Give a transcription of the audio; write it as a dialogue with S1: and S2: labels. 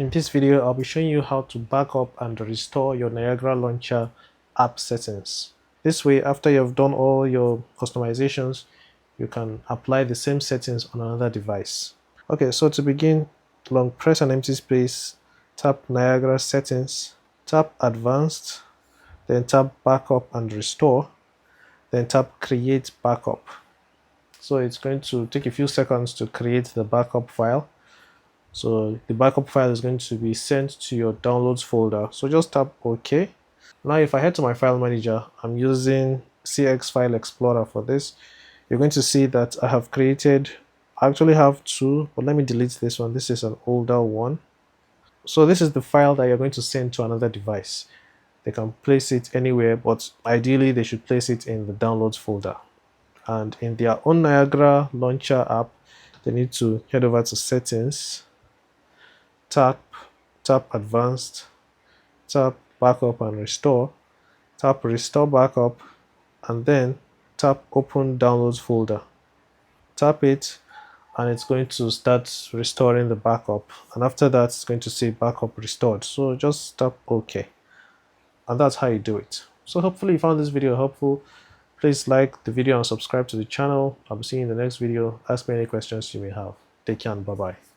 S1: In this video, I'll be showing you how to back up and restore your Niagara Launcher app settings. This way, after you've done all your customizations, you can apply the same settings on another device. Okay, so to begin, long press an empty space, tap Niagara settings, tap advanced, then tap backup and restore, then tap create backup. So it's going to take a few seconds to create the backup file. So the backup file is going to be sent to your downloads folder. So just tap OK. Now if I head to my file manager, I'm using CX File Explorer for this. You're going to see that I have created, I actually have two, but let me delete this one. This is an older one. So this is the file that you're going to send to another device. They can place it anywhere, but ideally they should place it in the downloads folder. And in their own Niagara Launcher app, they need to head over to settings, tap advanced, tap backup and restore, tap restore backup, and then tap open downloads folder. Tap it and it's going to start restoring the backup, and after that it's going to say backup restored. So just tap OK, and that's how you do it. So hopefully you found this video helpful. Please like the video and subscribe to the channel. I'll be seeing you in the next video. Ask me any questions you may have. Take care and bye bye.